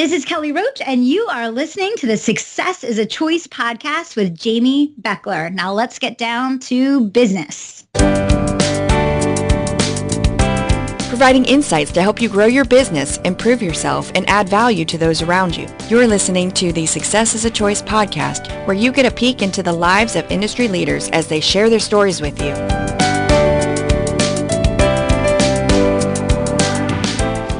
This is Kelly Roach, and you are listening to the Success is a Choice podcast with Jamy Bechler. Now let's get down to business. Providing insights to help you grow your business, improve yourself, and add value to those around you. You're listening to the Success is a Choice podcast, where you get a peek into the lives of industry leaders as they share their stories with you.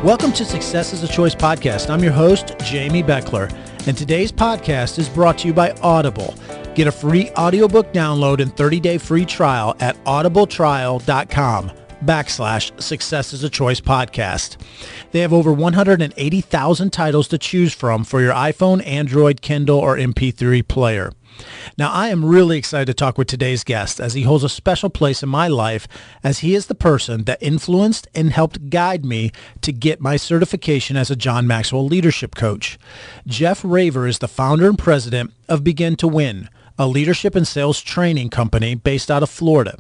Welcome to Success is a Choice podcast. I'm your host, Jamy Bechler, and today's podcast is brought to you by Audible. Get a free audiobook download and 30-day free trial at audibletrial.com/Success is a Choice podcast. They have over 180,000 titles to choose from for your iPhone, Android, Kindle, or MP3 player. Now, I am really excited to talk with today's guest as he holds a special place in my life as he is the person that influenced and helped guide me to get my certification as a John Maxwell leadership coach. Jeff Raver is the founder and president of Begin to Win, a leadership and sales training company based out of Florida.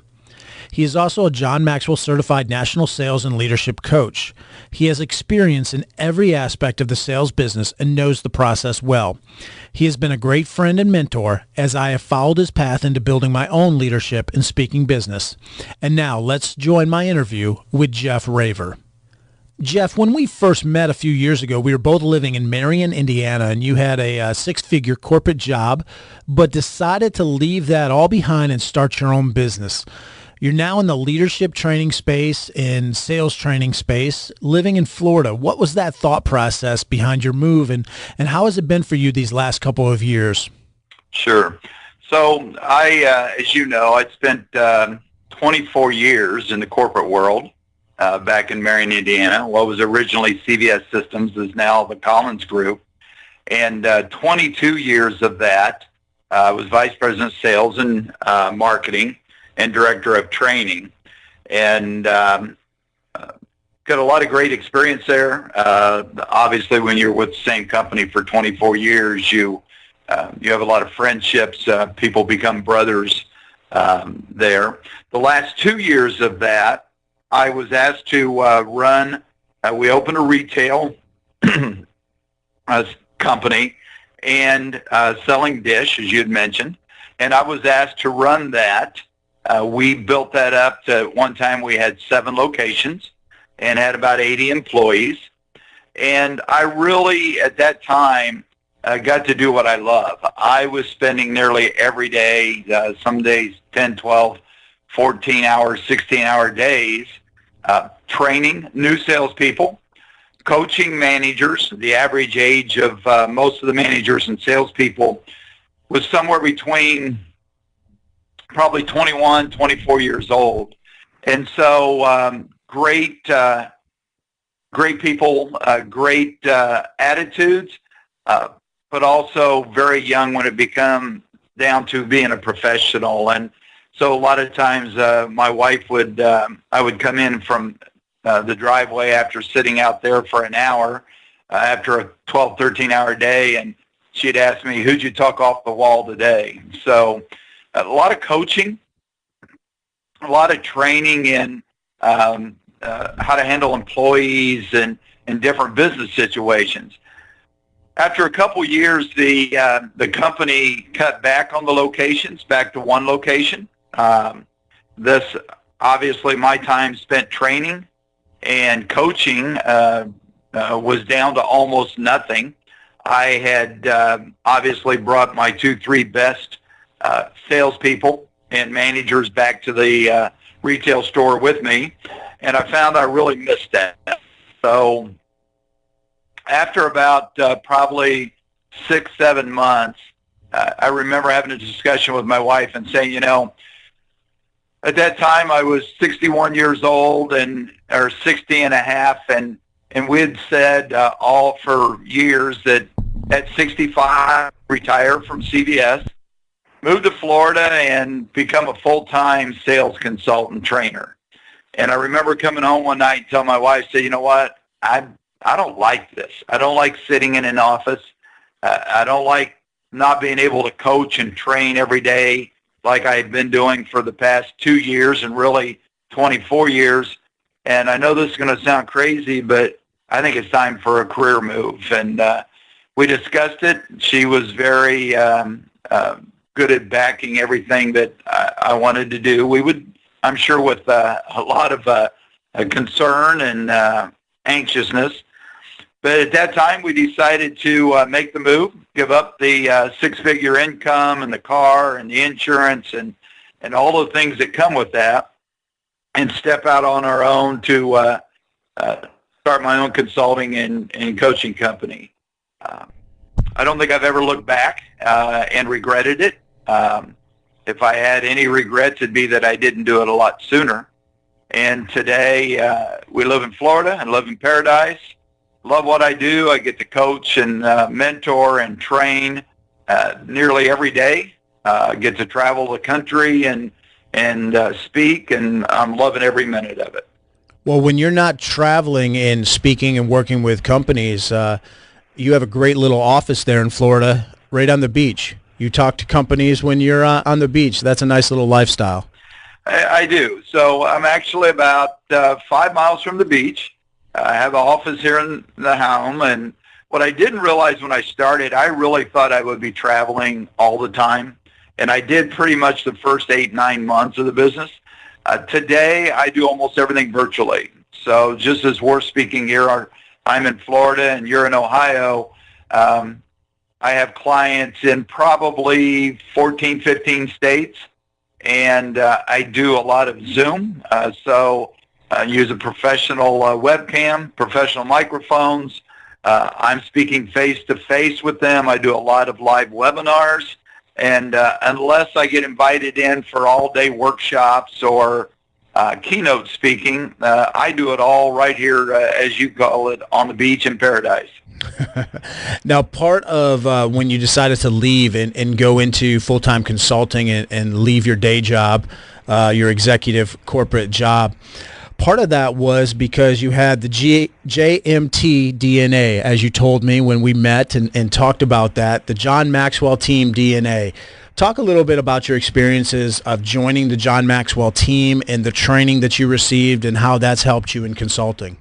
He is also a John Maxwell certified national sales and leadership coach. He has experience in every aspect of the sales business and knows the process well. He has been a great friend and mentor as I have followed his path into building my own leadership and speaking business. And now let's join my interview with Jeff Raver. Jeff, when we first met a few years ago, we were both living in Marion, Indiana, and you had a six-figure corporate job, but decided to leave that all behind and start your own business. You're now in the leadership training space and sales training space, living in Florida. What was that thought process behind your move, and how has it been for you these last couple of years? Sure. So as you know, I spent 24 years in the corporate world back in Marion, Indiana. What was originally CVS Systems is now the Collins Group. And 22 years of that, I was Vice President of Sales and Marketing and Director of Training, and got a lot of great experience there. Obviously, when you're with the same company for 24 years, you have a lot of friendships. People become brothers there. The last 2 years of that, I was asked to run. We opened a retail company and selling dish, as you had mentioned, and I was asked to run that. We built that up to, at one time we had 7 locations and had about 80 employees. And I really, at that time, got to do what I love. I was spending nearly every day, some days 10, 12, 14-hour, 16-hour days, training new salespeople, coaching managers. The average age of most of the managers and salespeople was somewhere between probably 21, 24 years old. And so great people, great attitudes, but also very young when it become down to being a professional. And so a lot of times my wife would, I would come in from the driveway after sitting out there for an hour after a 12, 13-hour day, and she'd ask me, who'd you talk off the wall today? So a lot of coaching, a lot of training in how to handle employees and in different business situations. After a couple years, the company cut back on the locations, back to 1 location. This, obviously, my time spent training and coaching was down to almost nothing. I had obviously brought my 2-3 best salespeople and managers back to the retail store with me, and I found I really missed that. So after about probably 6-7 months, I remember having a discussion with my wife and saying, you know, at that time I was 61 years old or 60 and a half, and we had said all for years that at 65, retire from CVS, move to Florida, and become a full-time sales consultant trainer. And I remember coming home one night and telling my wife, say, you know what, I don't like this. I don't like sitting in an office. I don't like not being able to coach and train every day like I had been doing for the past 2 years and really 24 years. And I know this is going to sound crazy, but I think it's time for a career move. And we discussed it. She was very good at backing everything that I wanted to do. We would, I'm sure, with a lot of concern and anxiousness. But at that time, we decided to make the move, give up the six-figure income and the car and the insurance and all the things that come with that, and step out on our own to start my own consulting and coaching company. I don't think I've ever looked back and regretted it. If I had any regrets, it'd be that I didn't do it a lot sooner. And today, we live in Florida and live in paradise. Love what I do. I get to coach and mentor and train nearly every day. Get to travel the country and speak, and I'm loving every minute of it. Well, when you're not traveling and speaking and working with companies, you have a great little office there in Florida, right on the beach. You talk to companies when you're on the beach. That's a nice little lifestyle. I do. So I'm actually about 5 miles from the beach. I have an office here in the home, and what I didn't realize when I started, I really thought I would be traveling all the time, and I did pretty much the first 8-9 months of the business. Today, I do almost everything virtually. So just as we're speaking here, I'm in Florida and you're in Ohio. I have clients in probably 14, 15 states, and I do a lot of Zoom. So I use a professional webcam, professional microphones. I'm speaking face-to-face with them. I do a lot of live webinars. And unless I get invited in for all-day workshops or keynote speaking, I do it all right here, as you call it, on the beach in paradise. Now, part of when you decided to leave and go into full-time consulting and leave your day job, your executive corporate job, part of that was because you had the JMT DNA, as you told me when we met and talked about that, the John Maxwell team DNA. Talk a little bit about your experiences of joining the John Maxwell team and the training that you received and how that's helped you in consulting.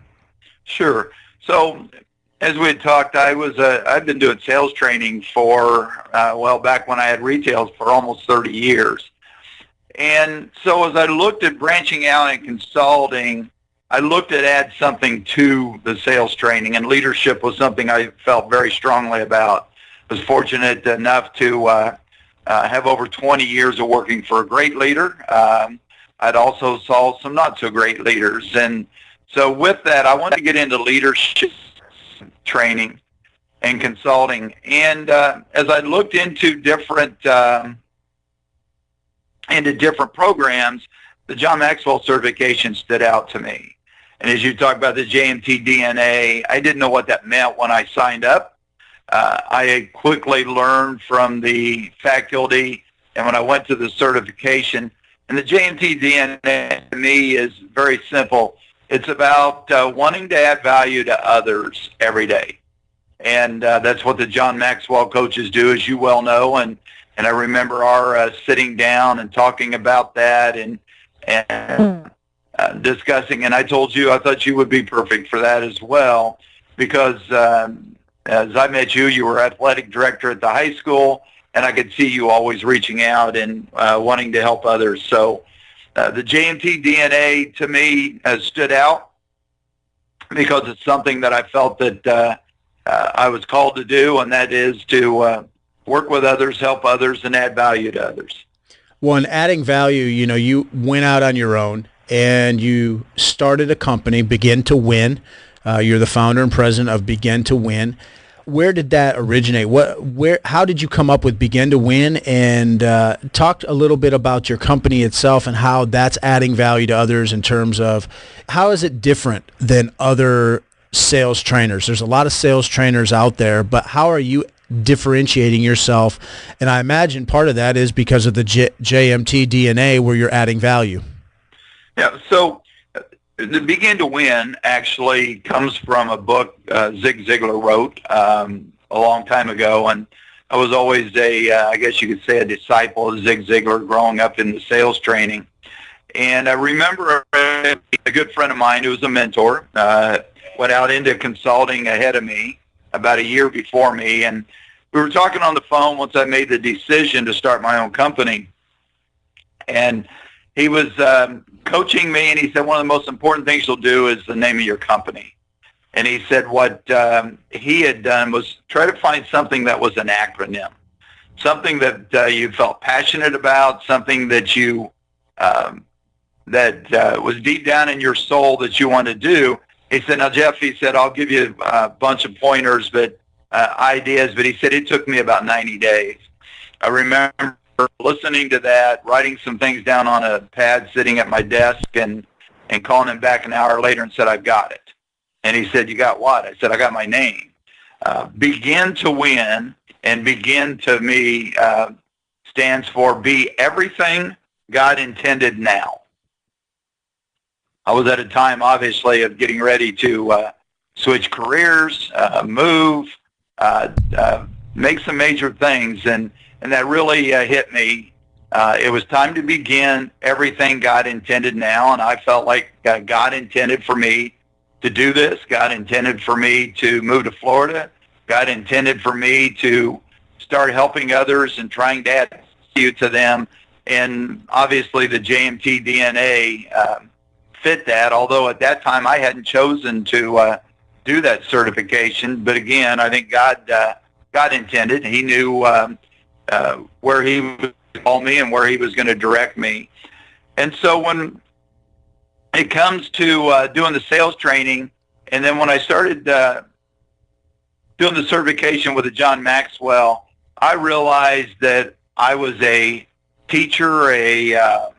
Sure. So as we had talked, I've been doing sales training for, back when I had retail for almost 30 years. And so as I looked at branching out and consulting, I looked at add something to the sales training, and leadership was something I felt very strongly about. I was fortunate enough to have over 20 years of working for a great leader. I'd also saw some not so great leaders. And so with that, I wanted to get into leadership training and consulting. And as I looked into different programs, the John Maxwell certification stood out to me. And as you talk about the JMT DNA, I didn't know what that meant when I signed up. I quickly learned from the faculty, and when I went to the certification, and the JMT DNA to me is very simple. It's about wanting to add value to others every day. And that's what the John Maxwell coaches do, as you well know. And I remember our sitting down and talking about that and discussing. And I told you I thought you would be perfect for that as well, because as I met you, you were athletic director at the high school, and I could see you always reaching out and wanting to help others. So the JMT DNA to me has stood out because it's something that I felt that I was called to do, and that is to work with others, help others, and add value to others. Well, in adding value, you went out on your own and you started a company, Begin to Win. You're the founder and president of Begin to Win. Where did that originate? How did you come up with Begin to Win? And talk a little bit about your company itself and how that's adding value to others in terms of how is it different than other sales trainers? There's a lot of sales trainers out there, but how are you differentiating yourself? And I imagine part of that is because of the JMT DNA where you're adding value. Yeah, so the Begin to Win actually comes from a book Zig Ziglar wrote a long time ago, and I was always I guess you could say, a disciple of Zig Ziglar growing up in the sales training. And I remember a good friend of mine who was a mentor, went out into consulting ahead of me, about a year before me. And we were talking on the phone once I made the decision to start my own company. And he was coaching me, and he said, one of the most important things you'll do is the name of your company. And he said what he had done was try to find something that was an acronym, something that you felt passionate about, something that you that was deep down in your soul that you want to do. He said, now, Jeff, he said, I'll give you a bunch of pointers, but ideas, but he said it took me about 90 days. I remember listening to that, writing some things down on a pad sitting at my desk, and calling him back an hour later and said, I've got it. And he said, you got what? I said, I got my name. Begin to win, and begin to me stands for be everything God intended now. I was at a time, obviously, of getting ready to switch careers, move, make some major things, and that really hit me. It was time to begin everything God intended now, and I felt like God intended for me to do this. God intended for me to move to Florida. God intended for me to start helping others and trying to add value to them. And obviously the JMT DNA fit that, although at that time I hadn't chosen to do that certification. But again, I think God intended. He knew where he would call me and where he was going to direct me. And so when it comes to doing the sales training, and then when I started doing the certification with the John Maxwell, I realized that I was a teacher, a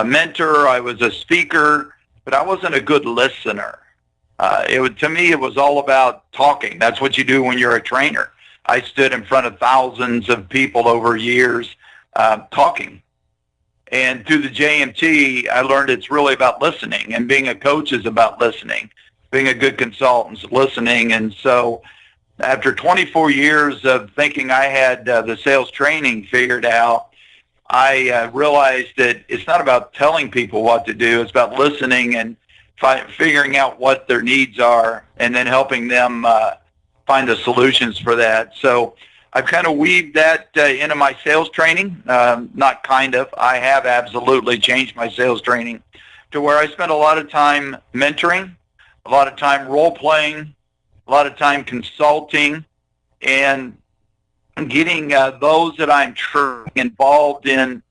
mentor, I was a speaker, but I wasn't a good listener. To me, it was all about talking. That's what you do when you're a trainer. I stood in front of thousands of people over years talking. And through the JMT, I learned it's really about listening, and being a coach is about listening. Being a good consultant is listening. And so after 24 years of thinking I had the sales training figured out, I realized that it's not about telling people what to do. It's about listening and figuring out what their needs are, and then helping them find the solutions for that. So I've kind of weaved that into my sales training. Not kind of. I have absolutely changed my sales training to where I spend a lot of time mentoring, a lot of time role-playing, a lot of time consulting, and getting those that I'm involved in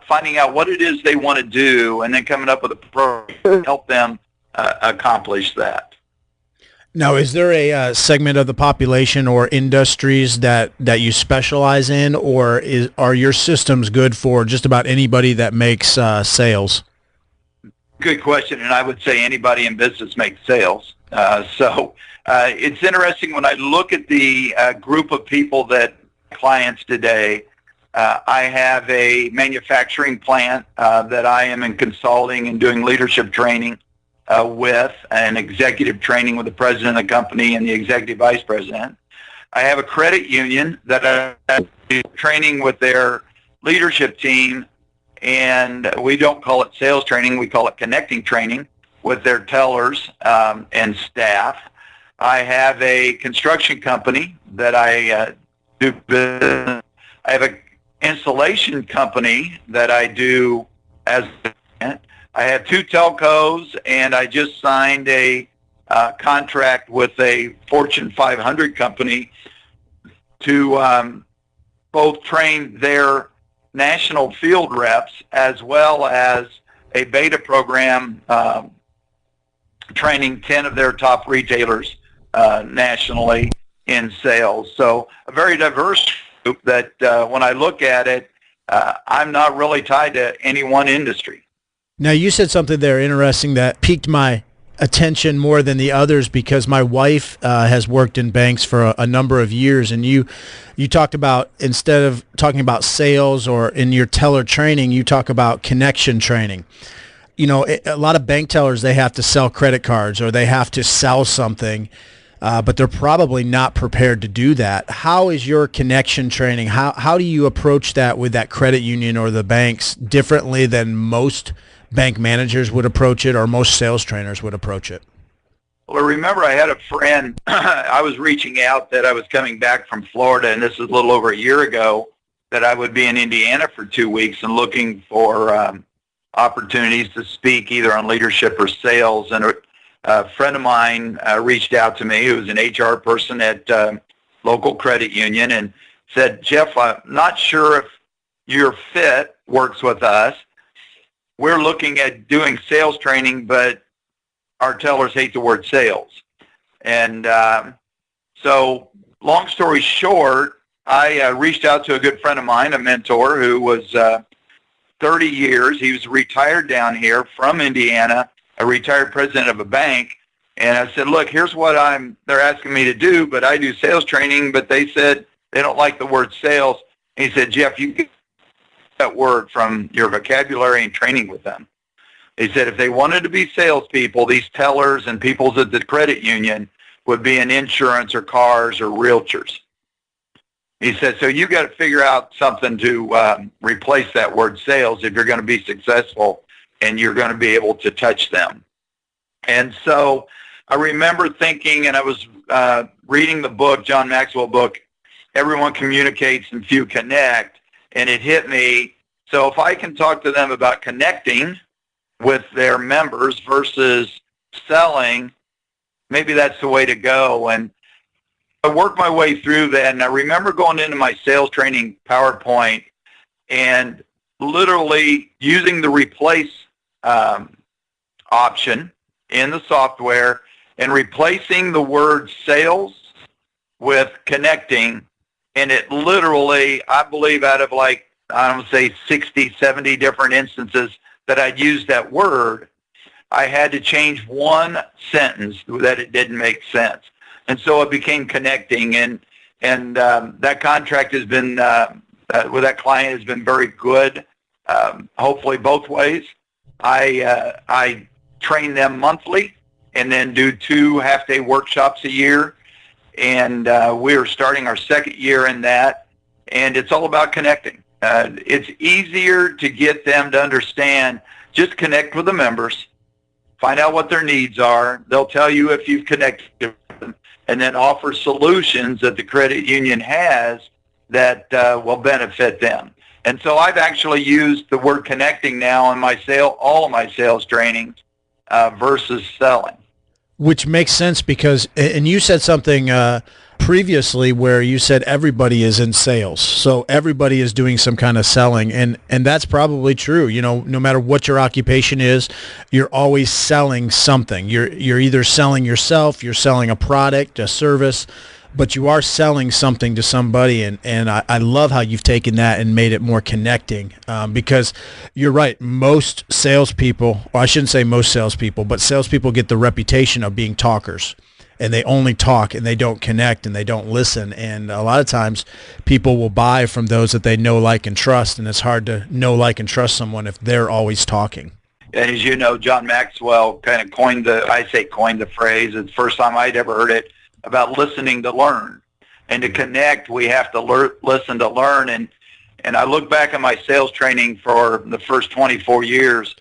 finding out what it is they want to do, and then coming up with a program to help them accomplish that. Now, is there a segment of the population or industries that you specialize in, or are your systems good for just about anybody that makes sales? Good question, and I would say anybody in business makes sales. So it's interesting when I look at the group of people that clients today. I have a manufacturing plant that I am in consulting and doing leadership training with, and executive training with the president of the company and the executive vice president. I have a credit union that I'm training with their leadership team, and we don't call it sales training, we call it connecting training with their tellers and staff. I have a construction company that I do business. I have an installation company that I do as I have 2 telcos, and I just signed a contract with a Fortune 500 company to both train their national field reps as well as a beta program training 10 of their top retailers nationally in sales. So a very diverse group that when I look at it, I'm not really tied to any one industry. Now, you said something there interesting that piqued my attention more than the others, because my wife has worked in banks for a number of years, and you talked about, instead of talking about sales or in your teller training, you talk about connection training. You know, a lot of bank tellers, they have to sell credit cards or they have to sell something, but they're probably not prepared to do that. How is your connection training? How do you approach that with that credit union or the banks differently than most bank managers would approach it, or most sales trainers would approach it? Well, I remember I had a friend, I was reaching out that I was coming back from Florida, and this is a little over a year ago, that I would be in Indiana for 2 weeks and looking for opportunities to speak either on leadership or sales. And a friend of mine reached out to me, who was an HR person at local credit union, and said, Jeff, I'm not sure if your fit works with us. We're looking at doing sales training, but our tellers hate the word sales. And so long story short, I reached out to a good friend of mine, a mentor who was 30 years. He was retired down here from Indiana, a retired president of a bank. And I said, look, here's what they're asking me to do, but I do sales training, but they said they don't like the word sales. And he said, Jeff, you get that word from your vocabulary and training with them. He said if they wanted to be salespeople, these tellers and people at the credit union would be in insurance or cars or realtors. He said, so you got to figure out something to replace that word sales if you're going to be successful and you're going to be able to touch them. And so I remember thinking, and I was reading the book, John Maxwell book, Everyone Communicates and Few Connect, and it hit me. So if I can talk to them about connecting with their members versus selling, maybe that's the way to go. And I worked my way through that, and I remember going into my sales training PowerPoint and literally using the replace option in the software and replacing the word sales with connecting. And it literally, I believe out of like, I don't say 60, 70 different instances that I'd used that word, I had to change one sentence that it didn't make sense. And so it became connecting, and that contract has been, with that client has been very good, hopefully both ways. I train them monthly and then do 2 half-day workshops a year, and we are starting our 2nd year in that, and it's all about connecting. It's easier to get them to understand, just connect with the members, find out what their needs are. They'll tell you if you've connected with them, and then offer solutions that the credit union has that will benefit them. And so I've actually used the word connecting now in all of my sales trainings versus selling. Which makes sense because, and you said something previously where you said everybody is in sales. So everybody is doing some kind of selling, and that's probably true. You know, no matter what your occupation is, you're always selling something. You're either selling yourself, you're selling a product, a service, but you are selling something to somebody, and I love how you've taken that and made it more connecting, because you're right, most salespeople, or I shouldn't say most salespeople, but salespeople get the reputation of being talkers, and they only talk and they don't connect and they don't listen, and a lot of times people will buy from those that they know, like, and trust, and it's hard to know, like, and trust someone if they're always talking. And as you know, John Maxwell kind of coined the phrase, it's the first time I'd ever heard it, about listening to learn. And to connect, we have to listen to learn. And I look back at my sales training for the first 24 years.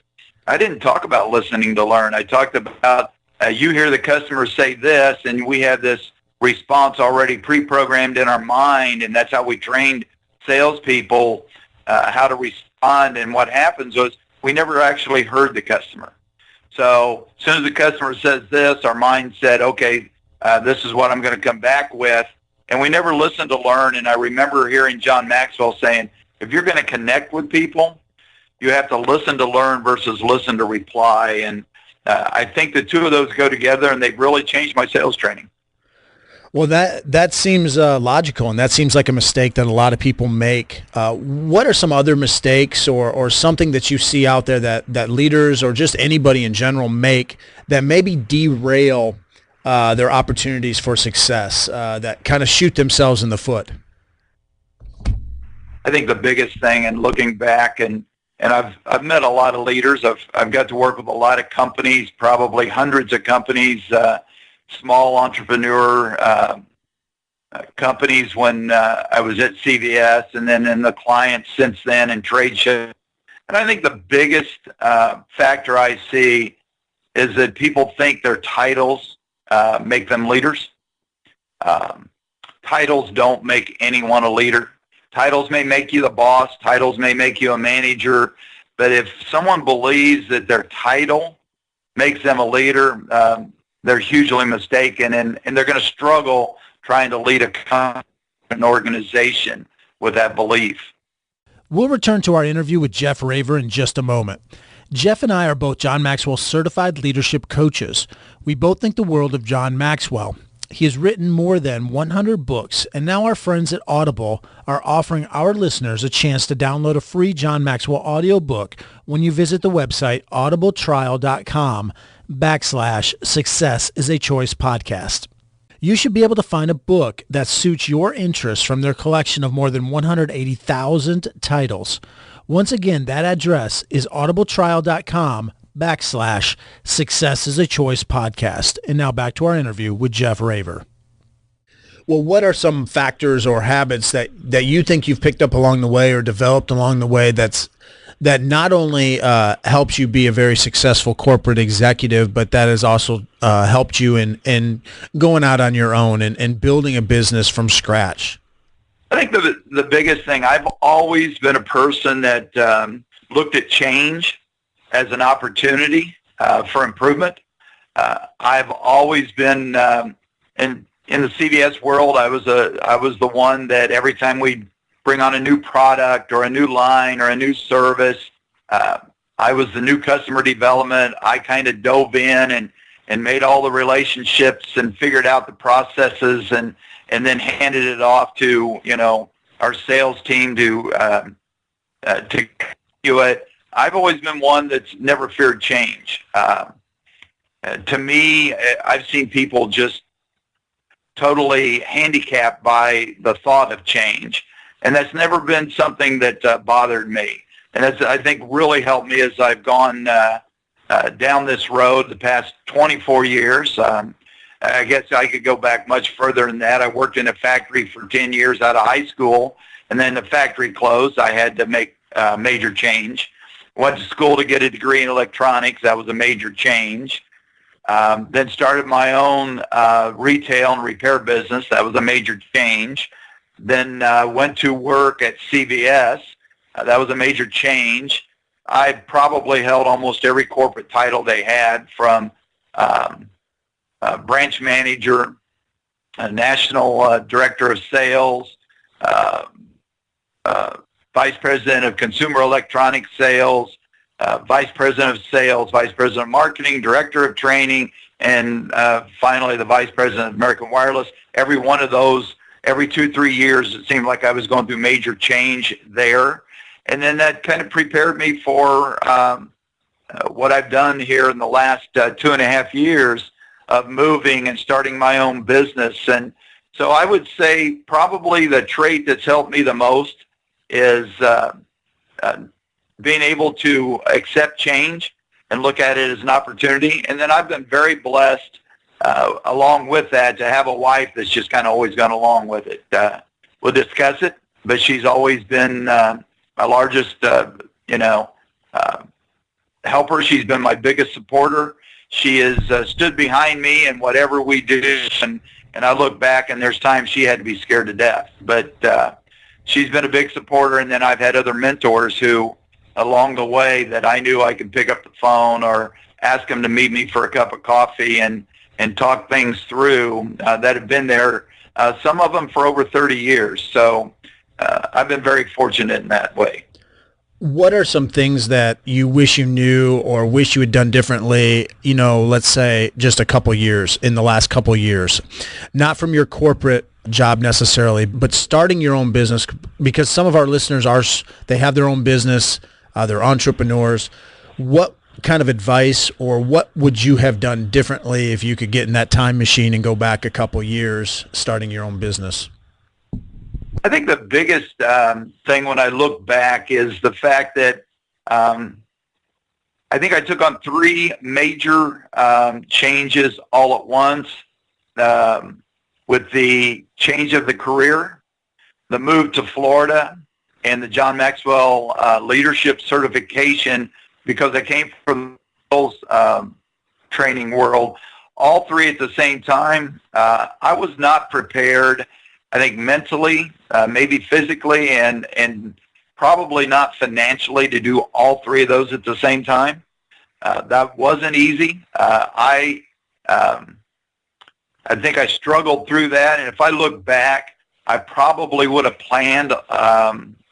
I didn't talk about listening to learn. I talked about you hear the customer say this, and we have this response already pre-programmed in our mind, and that's how we trained salespeople how to respond. And what happens was we never actually heard the customer. So as soon as the customer says this, our mind said, okay, this is what I'm going to come back with. And we never listened to learn. And I remember hearing John Maxwell saying, if you're going to connect with people, you have to listen to learn versus listen to reply. And I think the two of those go together, and they've really changed my sales training. Well, that seems logical, and that seems like a mistake that a lot of people make. What are some other mistakes or something that you see out there that leaders or just anybody in general make that maybe derail their opportunities for success, that kind of shoot themselves in the foot? I think the biggest thing, and looking back, and I've met a lot of leaders. I've got to work with a lot of companies, probably hundreds of companies, small entrepreneur companies when I was at CVS, and then in the clients since then and trade shows. And I think the biggest factor I see is that people think their titles make them leaders. Titles don't make anyone a leader. Titles may make you the boss. Titles may make you a manager. But if someone believes that their title makes them a leader, they're hugely mistaken, and they're going to struggle trying to lead an organization with that belief. We'll return to our interview with Jeff Raver in just a moment. Jeff and I are both John Maxwell certified leadership coaches. We both think the world of John Maxwell. He has written more than 100 books, and now our friends at Audible are offering our listeners a chance to download a free John Maxwell audiobook when you visit the website audibletrial.com/Success is a Choice podcast. You should be able to find a book that suits your interests from their collection of more than 180,000 titles. Once again, that address is audibletrial.com/Success is a Choice podcast. And now back to our interview with Jeff Raver. Well, what are some factors or habits that you think you've picked up along the way or developed along the way that not only helps you be a very successful corporate executive, but that has also helped you in going out on your own and building a business from scratch? I think the biggest thing, I've always been a person that looked at change as an opportunity for improvement. I've always been in the CVS world. I was the one that every time we'd bring on a new product or a new line or a new service, I was the new customer development. I kind of dove in and made all the relationships and figured out the processes and then handed it off to, our sales team to do it. I've always been one that's never feared change. To me, I've seen people just totally handicapped by the thought of change. And that's never been something that bothered me. And that's, I think, really helped me as I've gone down this road the past 24 years. I guess I could go back much further than that. I worked in a factory for 10 years out of high school, and then the factory closed. I had to make a major change. Went to school to get a degree in electronics. That was a major change. Then started my own retail and repair business. That was a major change. Then went to work at CVS. That was a major change. I probably held almost every corporate title they had, from branch manager, national director of sales, vice president of consumer electronics sales, vice president of sales, vice president of marketing, director of training, and finally the vice president of American Wireless. Every one of those, every 2-3 years, it seemed like I was going through major change there. And then that kind of prepared me for what I've done here in the last 2.5 years of moving and starting my own business. And so I would say probably the trait that's helped me the most is being able to accept change and look at it as an opportunity. And then I've been very blessed along with that to have a wife that's just kind of always gone along with it. We'll discuss it, but she's always been my largest, helper. She's been my biggest supporter. She has stood behind me in whatever we do, and I look back and there's times she had to be scared to death. But she's been a big supporter, and then I've had other mentors who, along the way, that I knew I could pick up the phone or ask them to meet me for a cup of coffee and talk things through that have been there, some of them for over 30 years. So I've been very fortunate in that way. What are some things that you wish you knew or wish you had done differently, let's say just in the last couple years, not from your corporate job necessarily, but starting your own business? Because some of our listeners they have their own business, they're entrepreneurs. What kind of advice or what would you have done differently if you could get in that time machine and go back a couple years starting your own business? I think the biggest thing when I look back is the fact that I think I took on 3 major changes all at once, with the change of the career, the move to Florida, and the John Maxwell leadership certification, because I came from the training world. all three at the same time, I was not prepared, I think mentally, maybe physically, and probably not financially to do all three of those at the same time. That wasn't easy. I think I struggled through that, and if I look back, I probably would have planned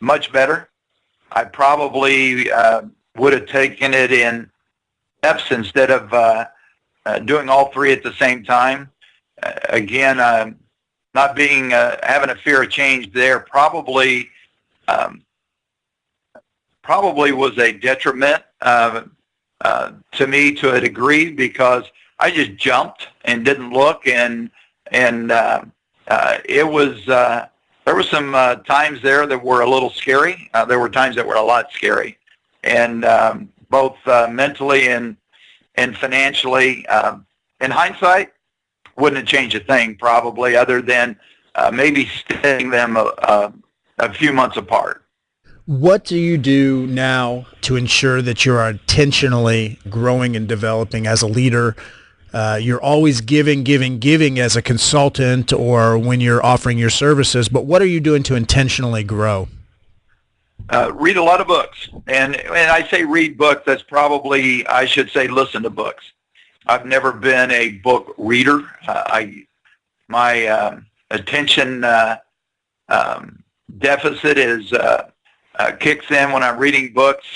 much better. I probably would have taken it in steps instead of doing all three at the same time. Again, not being having a fear of change there probably was a detriment to me to a degree, because I just jumped and didn't look, and it was there were some times there that were a little scary. There were times that were a lot scary, and both mentally and financially. In hindsight, wouldn't have changed a thing probably, other than maybe staying them a few months apart. What do you do now to ensure that you're intentionally growing and developing as a leader? You're always giving as a consultant or when you're offering your services, but what are you doing to intentionally grow? Read a lot of books. And I say read books, that's probably, I should say listen to books. I've never been a book reader. My attention deficit is kicks in when I'm reading books,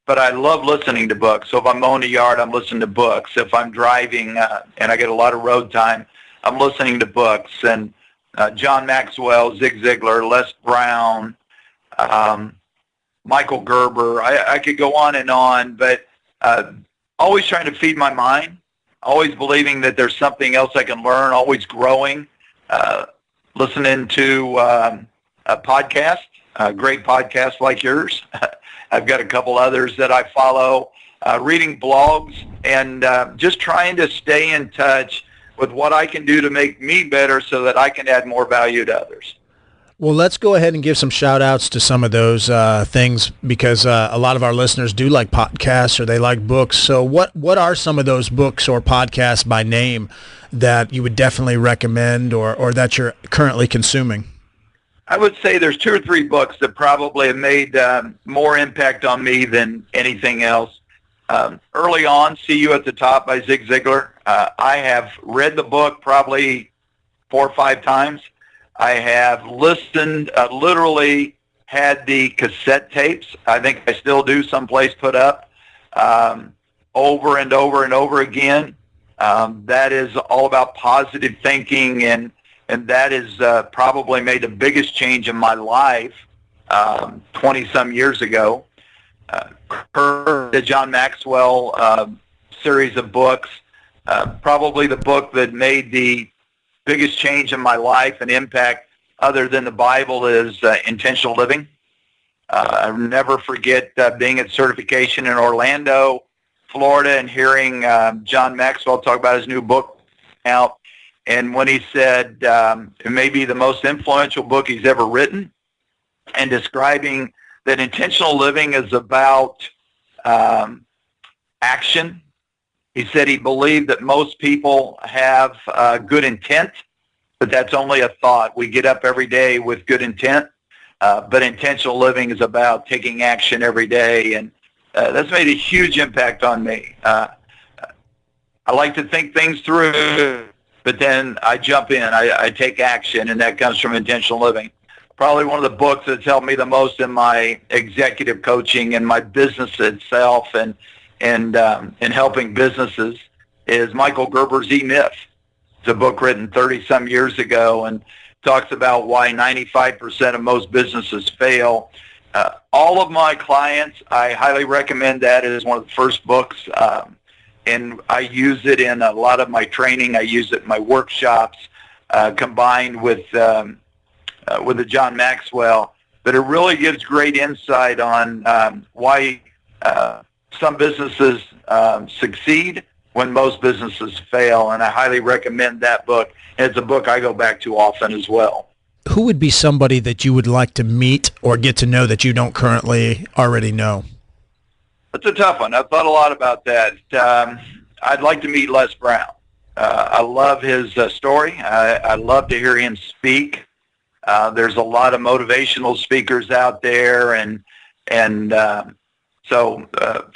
but I love listening to books. So if I'm mowing the yard, I'm listening to books. If I'm driving and I get a lot of road time, I'm listening to books. And John Maxwell, Zig Ziglar, Les Brown, Michael Gerber. I could go on, but always trying to feed my mind, always believing that there's something else I can learn, always growing, listening to a podcast, great podcasts like yours. I've got a couple others that I follow, reading blogs, and just trying to stay in touch with what I can do to make me better so that I can add more value to others. Well, let's go ahead and give some shout outs to some of those things, because a lot of our listeners do like podcasts or they like books. So what are some of those books or podcasts by name that you would definitely recommend or that you're currently consuming? I would say there's 2 or 3 books that probably have made more impact on me than anything else. Early on, See You at the Top by Zig Ziglar. I have read the book probably 4 or 5 times. I have listened, literally had the cassette tapes. I think I still do someplace put up over and over and over again. That is all about positive thinking, and that has probably made the biggest change in my life 20-some years ago. The John Maxwell series of books, probably the book that made the biggest change in my life and impact other than the Bible is Intentional Living. I'll never forget being at certification in Orlando, Florida, and hearing John Maxwell talk about his new book out. And when he said it may be the most influential book he's ever written, and describing that intentional living is about action. He said he believed that most people have good intent, but that's only a thought. We get up every day with good intent, but intentional living is about taking action every day, and that's made a huge impact on me. I like to think things through, but then I jump in. I take action, and that comes from intentional living. Probably one of the books that's helped me the most in my executive coaching and my business itself, and helping businesses is Michael Gerber's E-Myth. It's a book written 30-some years ago and talks about why 95% of most businesses fail. All of my clients, I highly recommend that. It is one of the first books, and I use it in a lot of my training. I use it in my workshops, combined with the John Maxwell. But it really gives great insight on why some businesses succeed when most businesses fail, and I highly recommend that book. And it's a book I go back to often as well. Who would be somebody that you would like to meet or get to know that you don't currently already know? That's a tough one. I've thought a lot about that. I'd like to meet Les Brown. I love his story. I love to hear him speak. There's a lot of motivational speakers out there, and so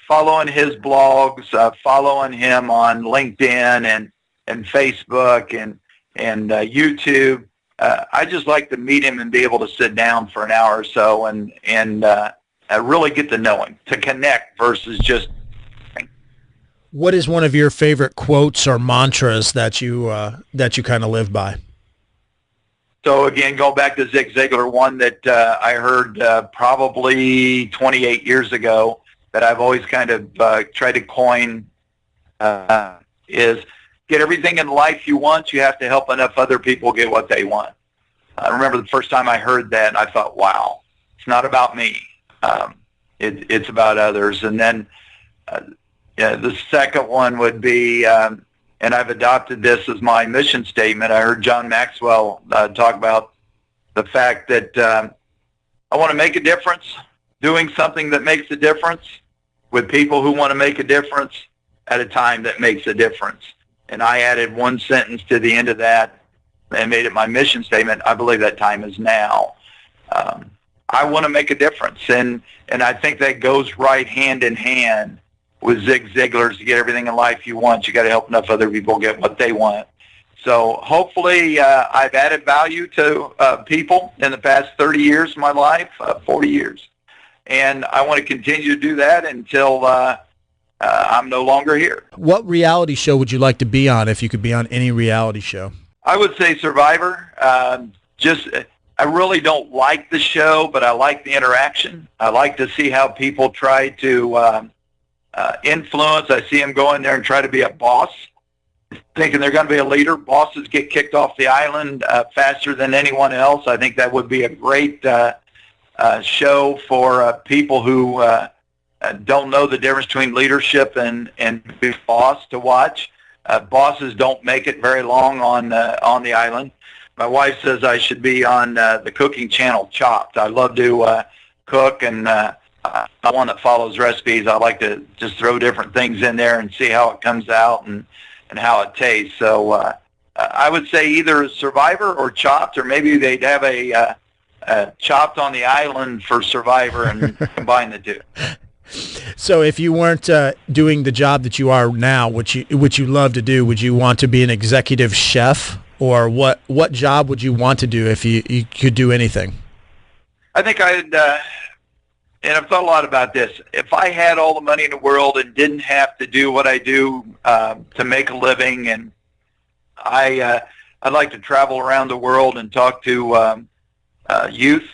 following his blogs, following him on LinkedIn and Facebook and YouTube. I just like to meet him and be able to sit down for an hour or so and really get to know him, to connect versus just. What is one of your favorite quotes or mantras that you kind of live by? So again, going back to Zig Ziglar, one that I heard probably 28 years ago that I've always kind of tried to coin is, get everything in life you want, you have to help enough other people get what they want. I remember the first time I heard that, and I thought, wow, it's not about me. It's about others. And then the second one would be, and I've adopted this as my mission statement. I heard John Maxwell talk about the fact that I want to make a difference, doing something that makes a difference with people who want to make a difference at a time that makes a difference. And I added one sentence to the end of that and made it my mission statement. I believe that time is now. I want to make a difference, and I think that goes right hand in hand with Zig Ziglar's, to get everything in life you want, you got to help enough other people get what they want. So hopefully I've added value to people in the past 30 years of my life, 40 years. And I want to continue to do that until I'm no longer here. What reality show would you like to be on if you could be on any reality show? I would say Survivor. I really don't like the show, but I like the interaction. I like to see how people try to influence. I see them go in there and try to be a boss, thinking they're going to be a leader. Bosses get kicked off the island faster than anyone else. I think that would be a great show for people who don't know the difference between leadership and being a boss to watch. Bosses don't make it very long on the island. My wife says I should be on the cooking channel Chopped. I love to cook, and I'm one that follows recipes. I like to just throw different things in there and see how it comes out and how it tastes. So I would say either Survivor or Chopped, or maybe they'd have a Chopped on the island for Survivor and combine the two. So if you weren't doing the job that you are now, which you love to do, would you want to be an executive chef? Or what job would you want to do if you could do anything? I think and I've thought a lot about this. If I had all the money in the world and didn't have to do what I do to make a living, and I'd like to travel around the world and talk to youth,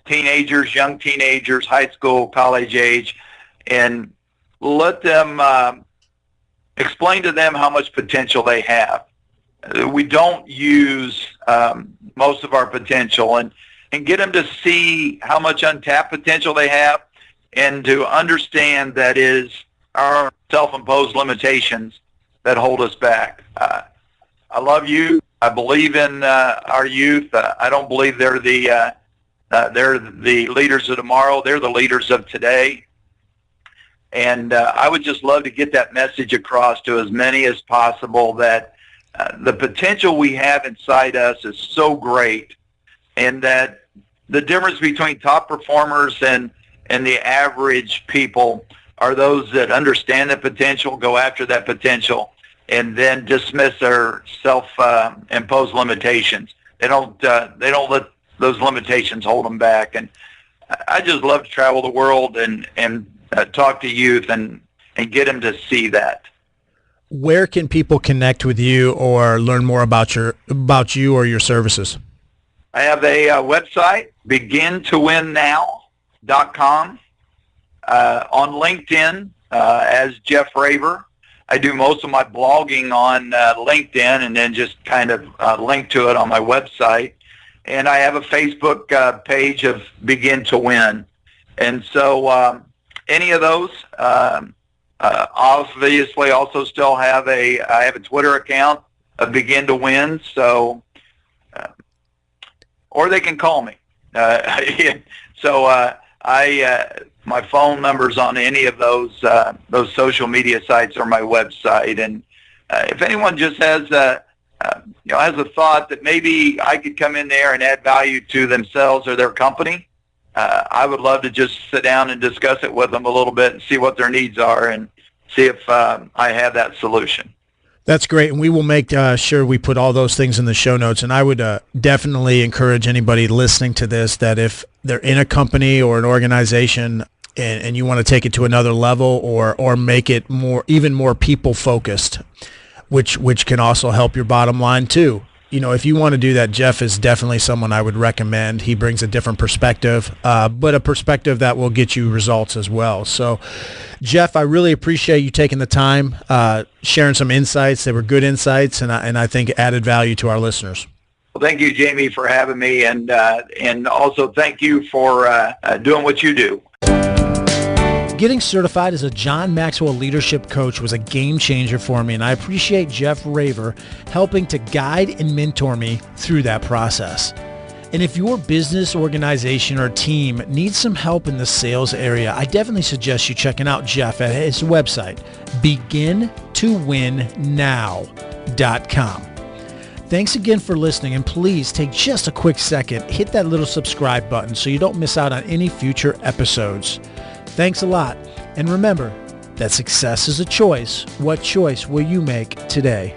teenagers, young teenagers, high school, college age, and let them explain to them how much potential they have. We don't use most of our potential, and get them to see how much untapped potential they have, and to understand that is our self-imposed limitations that hold us back. I love youth. I believe in our youth. I don't believe they're the leaders of tomorrow. They're the leaders of today. And I would just love to get that message across to as many as possible, that the potential we have inside us is so great, and that the difference between top performers and the average people are those that understand the potential, go after that potential, and then dismiss their self-imposed limitations. They don't let those limitations hold them back. And I just love to travel the world and talk to youth and get them to see that. Where can people connect with you or learn more about you or your services? I have a website, begintowinnow.com. On LinkedIn as Jeff Raver. I do most of my blogging on LinkedIn, and then just kind of link to it on my website. And I have a Facebook page of Begin to Win. And so any of those, obviously also still have I have a Twitter account of Begin to Win. So, or they can call me. So my phone number's on any of those social media sites or my website, and if anyone just has has a thought that maybe I could come in there and add value to themselves or their company, I would love to just sit down and discuss it with them a little bit and see what their needs are and see if I have that solution. That's great, and we will make sure we put all those things in the show notes. And I would definitely encourage anybody listening to this that if they're in a company or an organization and you want to take it to another level or make it even more people focused, which can also help your bottom line too. If you want to do that, Jeff is definitely someone I would recommend. He brings a different perspective, but a perspective that will get you results as well. So, Jeff, I really appreciate you taking the time, sharing some insights. They were good insights, and I think added value to our listeners. Well, thank you, Jamy, for having me, and also thank you for doing what you do. Getting certified as a John Maxwell leadership coach was a game changer for me, and I appreciate Jeff Raver helping to guide and mentor me through that process. And if your business, organization, or team needs some help in the sales area, I definitely suggest you checking out Jeff at his website, begintowinnow.com. Thanks again for listening, and please take just a quick second, hit that little subscribe button so you don't miss out on any future episodes. Thanks a lot, and remember that success is a choice. What choice will you make today?